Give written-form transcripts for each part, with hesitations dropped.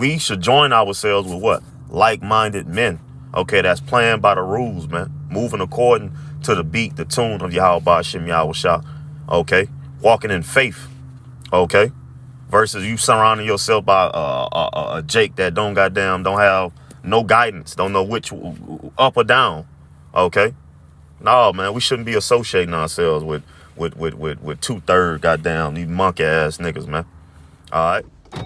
we should join ourselves with what? Like-minded men. Okay, that's playing by the rules, man. Moving according to the beat, the tune of Yahweh Ba'Shem Yahweh Shah. Okay, walking in faith. Okay, versus you surrounding yourself by a Jake that don't have no guidance, don't know which up or down. Okay, no, man, we shouldn't be associating ourselves with 2/3 goddamn these monkey ass niggas, man. All right.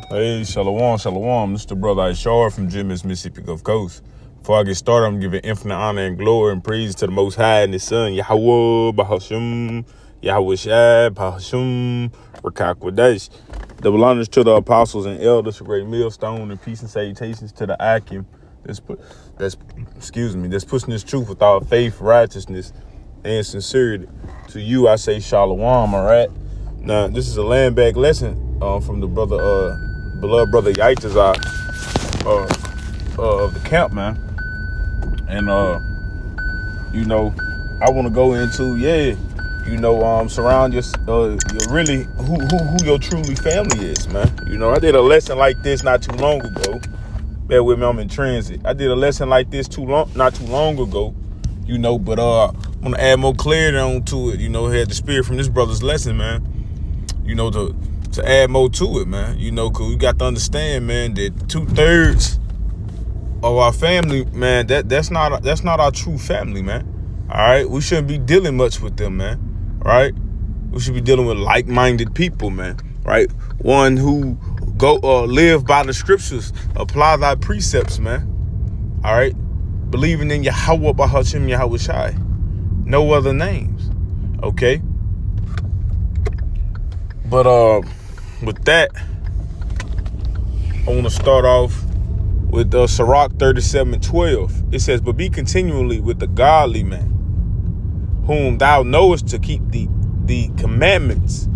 Hey, shalom. This is the brother Ishar from Jimmy's Mississippi Gulf Coast. Before I get started, I'm giving infinite honor and glory and praise to the Most High and His Son, Yahweh Ba'Shem, Yahweh Shai Ba'Shem, Rakak Wadash. Double honors to the apostles and elders, a great millstone, and peace and salutations to the Akim that's pushing this truth with all faith, righteousness, and sincerity. To you, I say shalom. All right. Now, this is a land back lesson from the brother, beloved brother Yaitazar of the camp, man. And you know, I want to go into surround your really who your truly family is, man. You know, I did a lesson like this not too long ago. Bear with me, I'm in transit. I did a lesson like this not too long ago, you know, but I want to add more clarity onto it. You know, had the spirit from this brother's lesson, man. You know, to add more to it, man. You know, cause we got to understand, man, that 2/3 of our family, man, that's not our true family, man. All right, we shouldn't be dealing much with them, man. All right, we should be dealing with like-minded people, man. Right, one who go live by the scriptures, apply thy precepts, man. All right, believing in Yahweh Ba'Shem Yahweh Shai, no other names. Okay, but with that, I want to start off with Sirach 37:12. It says, "But be continually with the godly man, whom thou knowest to keep the commandments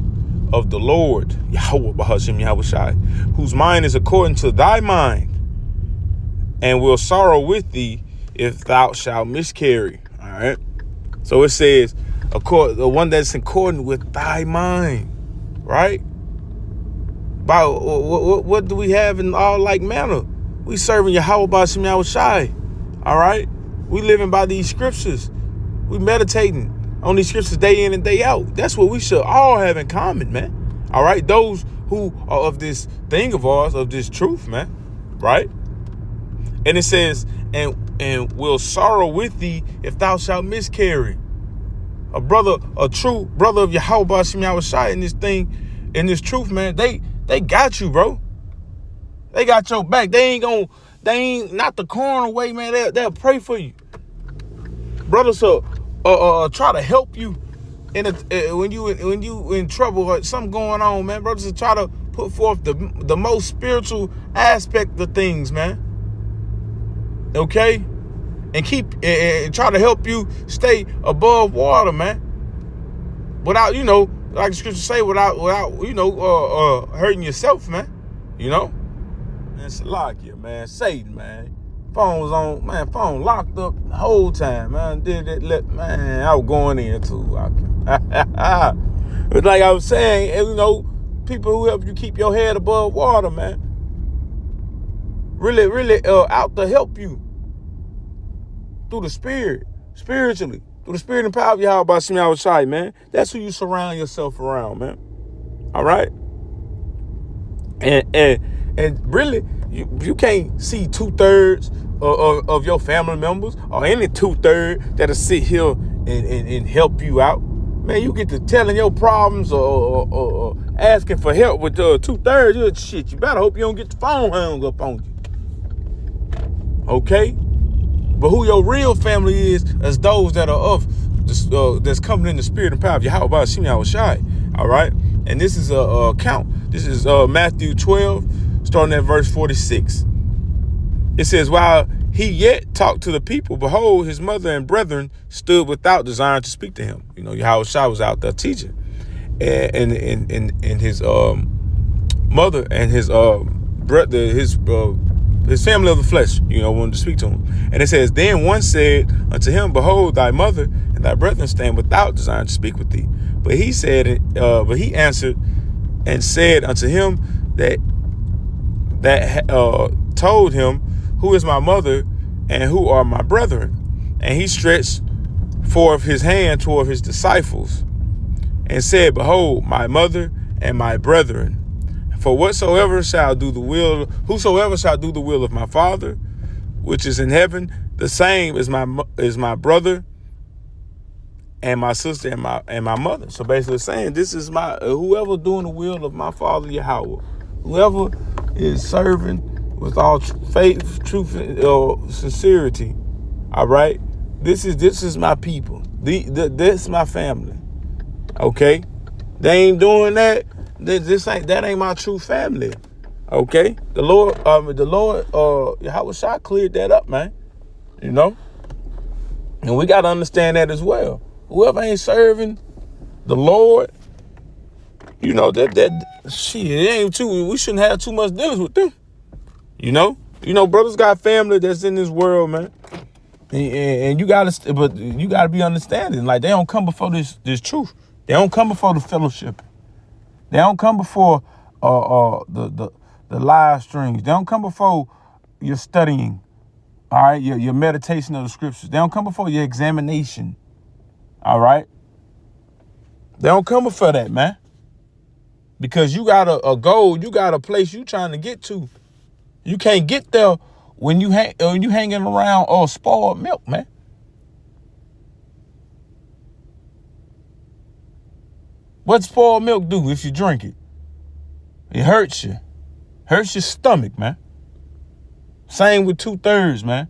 of the Lord, Yahweh Ba'Shem Yahweh Shai, whose mind is according to thy mind, and will sorrow with thee if thou shalt miscarry." All right. So it says, the one that's according with thy mind, right? By what do we have in all like manner? We serving Yahweh Ba'Shem Yahweh Shai. All right. We living by these scriptures. We meditating on these scriptures day in and day out. That's what we should all have in common, man. All right. Those who are of this thing of ours, of this truth, man. Right. And it says, and will sorrow with thee if thou shalt miscarry. A true brother of Yahweh Ba'Shem Yahweh Shai in this thing, in this truth, man, they got you, bro. They got your back. They ain't not the corner way, man. They'll pray for you. Brothers try to help you when you in trouble or something going on, man. Brothers will try to put forth the most spiritual aspect of things, man. Okay? And try to help you stay above water, man. Without, like the scriptures say, without hurting yourself, man. You know? Man, Salakia, man. Satan, man. Phone was on, man. Phone locked up the whole time, man. Man, I was going in too. But like I was saying, people who help you keep your head above water, man. Really out to help you. Through the spirit, spiritually. Through the spirit and power of Yahweh Ba'Shem Yahweh Shai, man. That's who you surround yourself around, man. All right? And really, you can't see 2/3 of your family members or any 2/3 that'll sit here and help you out. Man, you get to telling your problems or asking for help with 2/3, shit, you better hope you don't get the phone hung up on you. Okay? But who your real family is those that are of that's coming in the spirit and power of Yahweh Ba'Shem Yahweh Shai. All right? And this is a count. This is Matthew 12, starting at verse 46. It says, while he yet talked to the people, behold, his mother and brethren stood without, desiring to speak to him. Yahweh Shai was out there teaching. And his mother and his brother, his family of the flesh, wanted to speak to him. And it says, then one said unto him, behold, thy mother and thy brethren stand without, desiring to speak with thee. But he answered and said unto him, that that told him, who is my mother and who are my brethren? And he stretched forth his hand toward his disciples and said, behold, my mother and my brethren. For whosoever shall do the will of my Father, which is in heaven, the same is my brother and my sister and my mother. So basically saying, this is my whoever doing the will of my Father Yahweh, whoever is serving with all faith, truth, and sincerity. All right, this is my people. This is my family. Okay, they ain't doing that. That ain't my true family. Okay, the Lord Yahweh Shai cleared that up, man. You know, and we got to understand that as well. Whoever ain't serving the Lord, you know, that shit, it ain't too. We shouldn't have too much dealings with them. You know, brothers got family that's in this world, man, and you gotta be understanding. Like, they don't come before this truth. They don't come before the fellowship. They don't come before the live streams. They don't come before your studying. All right, your meditation of the scriptures. They don't come before your examination. All right, they don't come before that, man, because you got a goal. You got a place you trying to get to. You can't get there when you hanging around spoiled milk, man. What spoiled milk do if you drink it? It hurts you. Hurts your stomach, man. Same with 2/3, man.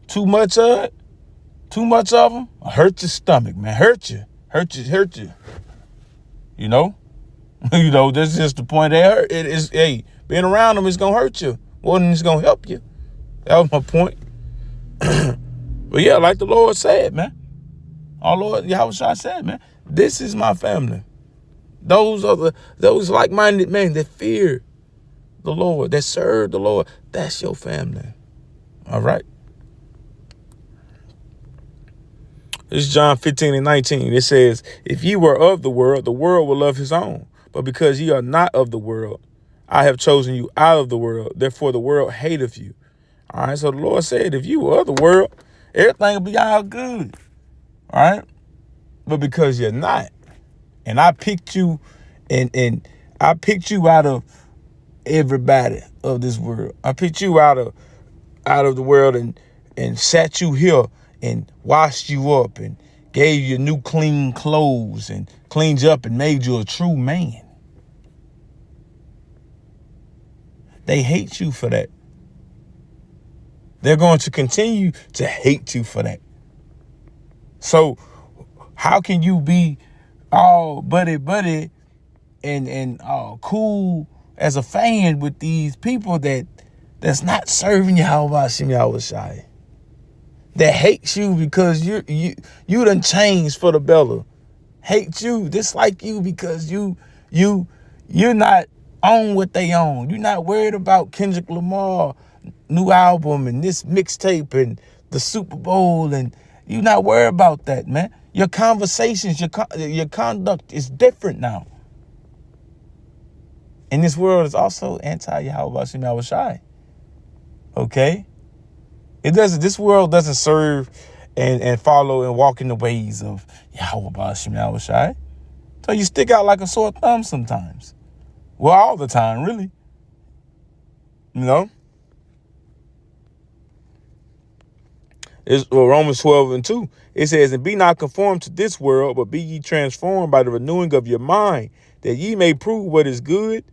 Too much of it, too much of them, hurt your stomach, man. Hurt you. You know? That's just the point. They hurt. It is, hey, being around them is going to hurt you more than it's going to help you. That was my point. But yeah, like the Lord said, man. Our Lord Yahweh Shai said, man, this is my family. Those like-minded men that fear the Lord, that serve the Lord, that's your family. All right. This is John 15:19. It says, if ye were of the world will love his own. But because ye are not of the world, I have chosen you out of the world. Therefore, the world hateth you. All right. So the Lord said, if you were of the world, everything will be all good. All right. But because you're not, and I picked you and I picked you out of everybody of this world. I picked you out of the world and sat you here and washed you up and gave you new clean clothes and cleaned you up and made you a true man. They hate you for that. They're going to continue to hate you for that. So how can you be all buddy and cool as a fan with these people that's not serving Yahweh Shai? That hates you because you done changed for the better. Hate you, dislike you because you're not on what they own. You're not worried about Kendrick Lamar new album and this mixtape and the Super Bowl, and you're not worried about that, man. Your conversations, your conduct is different now. And this world is also anti-Yahweh Shai. Okay? This world doesn't serve and follow and walk in the ways of Yahweh Shai. So you stick out like a sore thumb sometimes. Well, all the time, really. You know? It's Romans 12:2. It says, and be not conformed to this world, but be ye transformed by the renewing of your mind, that ye may prove what is good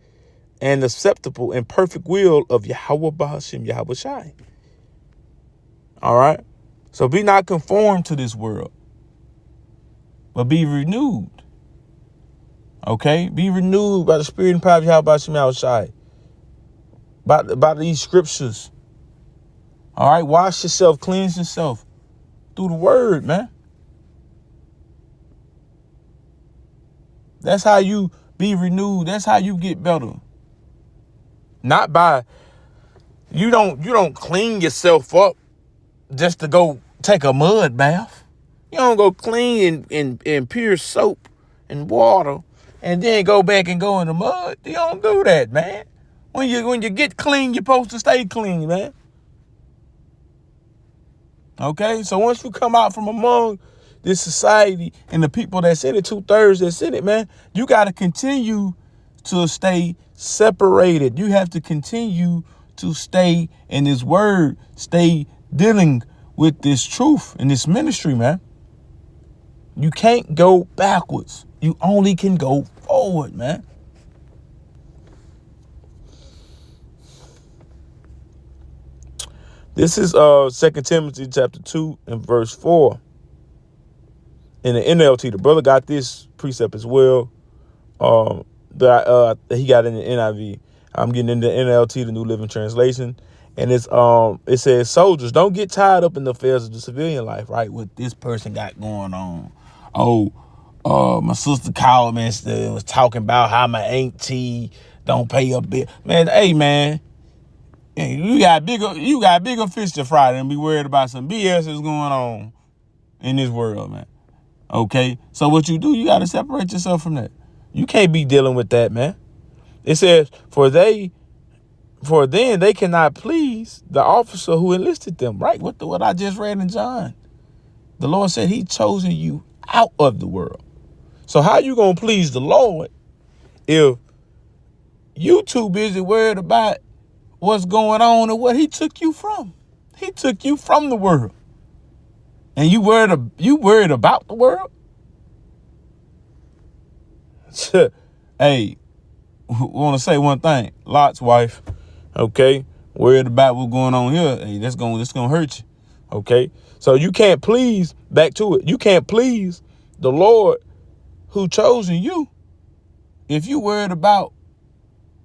and acceptable and perfect will of Yahweh Shai. All right. So be not conformed to this world, but be renewed. Okay. Be renewed by the spirit and power of Yahweh Shai. By these scriptures. All right. Wash yourself, cleanse yourself through the word, man. That's how you be renewed. That's how you get better. Not by, you don't clean yourself up just to go take a mud bath. You don't go clean in pure soap and water and then go back and go in the mud. You don't do that, man. When you get clean, you're supposed to stay clean, man. Okay? So once you come out from among this society and the people that's in it, 2/3 that's in it, man, you got to continue to stay separated. You have to continue to stay in this word, stay dealing with this truth and this ministry, man. You can't go backwards. You only can go forward, man. This is 2 Timothy chapter 2 and verse 4. In the NLT, the brother got this precept as well. That he got in the NIV. I'm getting into NLT, the New Living Translation. And it says, soldiers, don't get tied up in the affairs of the civilian life, right? What this person got going on. My sister called me and was talking about how my auntie don't pay a bill. Man, hey, man. You got bigger fish to fry than be worried about some BS that's going on in this world, man. Okay? So what you do, you got to separate yourself from that. You can't be dealing with that, man. It says, for then they cannot please the officer who enlisted them, right? What I just read in John. The Lord said he chosen you out of the world. So how you going to please the Lord if you too busy worried about what's going on and what he took you from? He took you from the world. And you worried about the world? Hey, want to say one thing. Lot's wife, okay, worried about what's going on here. Hey, that's gonna hurt you, okay? So you can't please, back to it, you can't please the Lord who chosen you if you worried about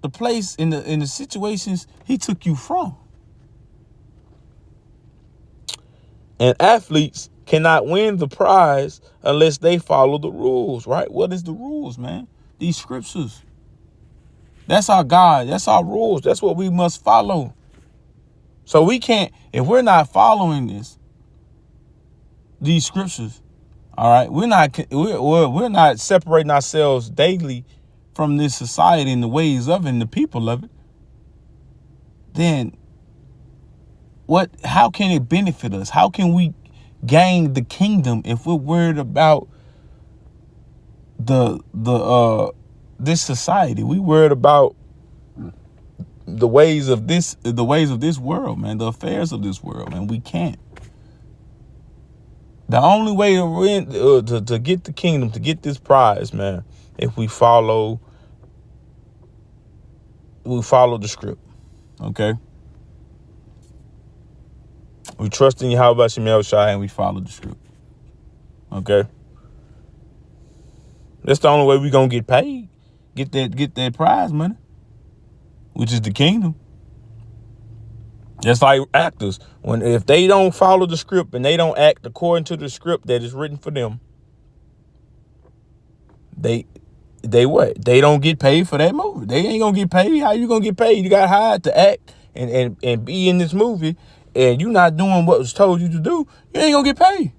the place in the situations he took you from. And athletes cannot win the prize unless they follow the rules, right? What is the rules, man? These scriptures. That's our God. That's our rules. That's what we must follow. So we can't, if we're not following these scriptures, all right, we're not separating ourselves daily from this society and the ways of it and the people of it, then how can it benefit us? How can we gain the kingdom if we're worried about this society? We worried about the ways of this world, man, the affairs of this world, man. We can't. The only way to win, to get the kingdom, to get this prize, man, if we follow the script, okay? We trust in Yahweh Shem Yahushua and we follow the script, okay? That's the only way we gonna get paid, get that prize money, which is the kingdom. Just like actors, if they don't follow the script and they don't act according to the script that is written for them, they what? They don't get paid for that movie. They ain't gonna get paid. How you gonna get paid? You got hired to act and be in this movie, and you not doing what was told you to do. You ain't gonna get paid.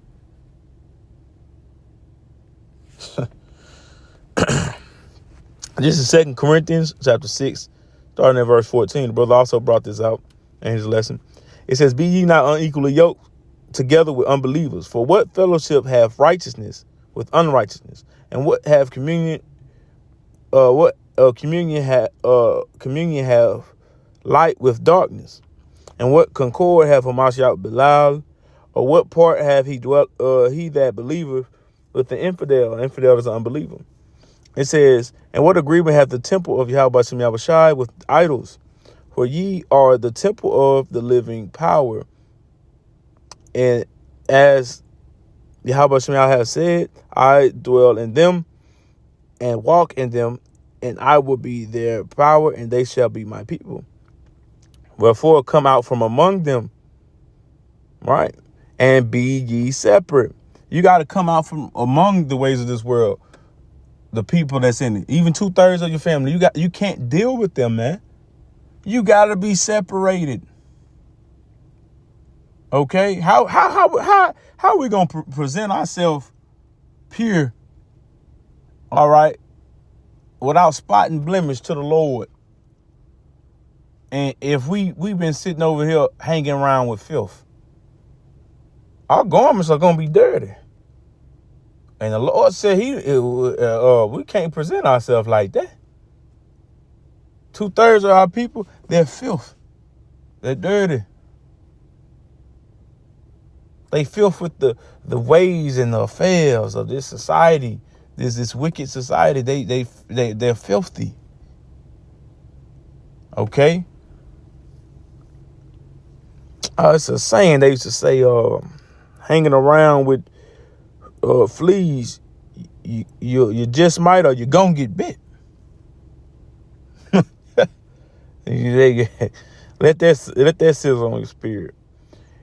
This is 2 Corinthians chapter 6, starting at verse 14. The brother also brought this out in his lesson. It says, be ye not unequally yoked together with unbelievers. For what fellowship have righteousness with unrighteousness? And what have communion have light with darkness? And what concord have Hamashiach Belial? Or what part have he that believeth with the infidel? Infidel is an unbeliever. It says, and what agreement hath the temple of Yahweh Shem Yahushai with idols? For ye are the temple of the living power. And as Yahweh Shem Yahushai has said, I dwell in them and walk in them, and I will be their power, and they shall be my people. Wherefore come out from among them, right? And be ye separate. You got to come out from among the ways of this world. The people that's in it, even 2/3 of your family, you can't deal with them, man. You got to be separated. Okay? How are we going to present ourselves pure, all right, without spot and blemish to the Lord? And if we've been sitting over here hanging around with filth, our garments are gonna be dirty. And the Lord said we can't present ourselves like that. 2/3 of our people, they're filth. They're dirty. They filth with the ways and the affairs of this society, this wicked society. They're filthy. Okay? It's a saying they used to say, hanging around with fleas, you just might, or you're gonna get bit. Let that sizzle on your spirit.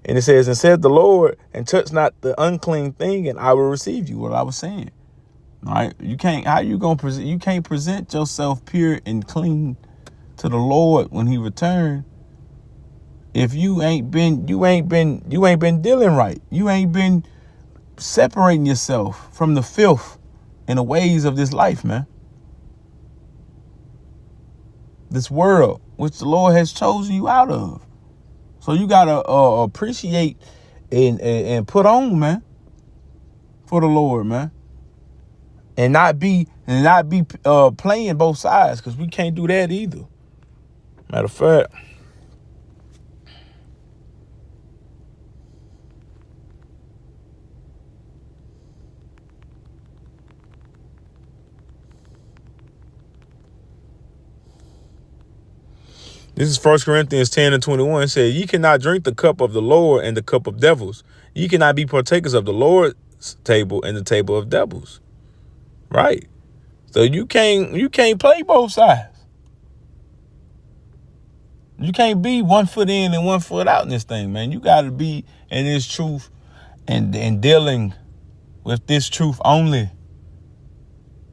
And it says, and said the Lord, and touch not the unclean thing, and I will receive you. What I was saying. All right. You can't present yourself pure and clean to the Lord when he returns if you ain't been dealing right. You ain't been separating yourself from the filth and the ways of this life, man. This world, which the Lord has chosen you out of. So you gotta appreciate and put on, man, for the Lord, man, and not be playing both sides, because we can't do that either. Matter of fact, this is 1 Corinthians 10:21. It says, ye cannot drink the cup of the Lord and the cup of devils. Ye cannot be partakers of the Lord's table and the table of devils. Right. So you can't play both sides. You can't be 1 foot in and 1 foot out in this thing, man. You got to be in this truth and dealing with this truth only.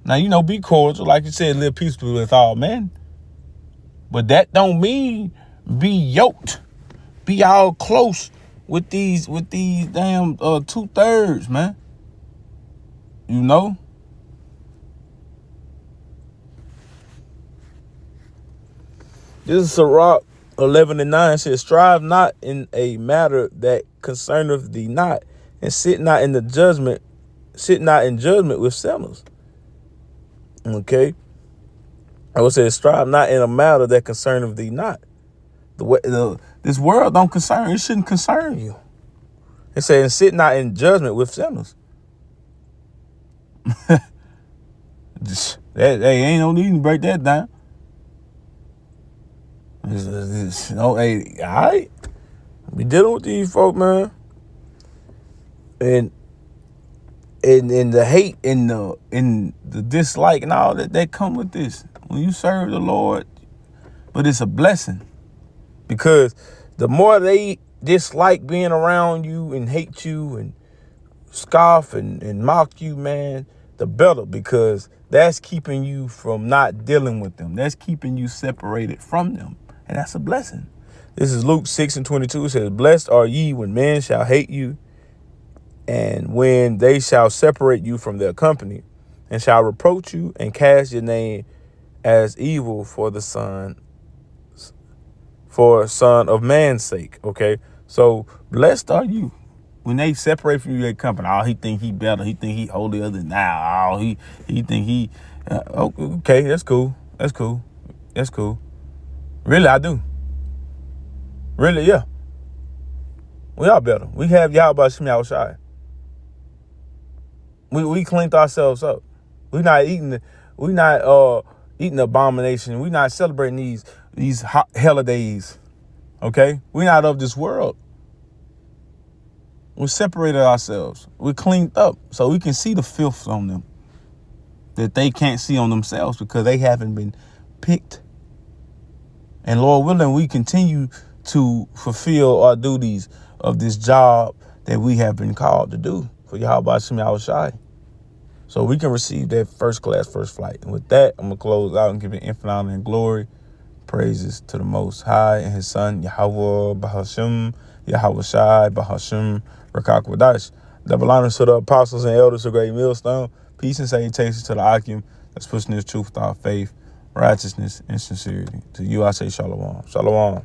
Now, be cordial. Like you said, live peacefully with all men. But that don't mean be yoked, be all close with these damn 2/3, man. This is Sirach 11:9 says, strive not in a matter that concerneth thee not, and sit not in judgment with sinners. Okay. I would say, strive not in a matter that concerneth thee not. This world don't concern. It shouldn't concern you. It says, sit not in judgment with sinners. Ain't no need to break that down. All right. We dealing with these folk, man. And the hate and the dislike and all that come with this. When you serve the Lord, but it's a blessing, because the more they dislike being around you and hate you and scoff and mock you, man, the better, because that's keeping you from not dealing with them. That's keeping you separated from them. And that's a blessing. This is Luke 6:22. It says, blessed are ye when men shall hate you, and when they shall separate you from their company, and shall reproach you and cast your name as evil for son of man's sake. Okay, so blessed are you when they separate from you, their company. Oh, he think he better. He think he holier than thou. Oh, he think he. Okay, that's cool. That's cool. That's cool. Really, I do. Really, yeah. We are better. We have Yahweh Shem Yahushai. We cleaned ourselves up. We're not eating abomination. We're not celebrating these holidays. Okay? We're not of this world. We separated ourselves. We cleaned up so we can see the filth on them that they can't see on themselves, because they haven't been picked. And Lord willing, we continue to fulfill our duties of this job that we have been called to do for Yahweh Shem Yahushai, so we can receive that first class, first flight. And with that, I'm going to close out and give it infinite honor and glory. Praises to the Most High and his son, Yahweh Bahashim, Yahweh Shai, Bahashim, Rakak Wadash. Double honors to the apostles and elders of Great Millstone. Peace and salutations to the Akim that's pushing this truth without faith. righteousness, and sincerity. To you I say shalom. Shalom.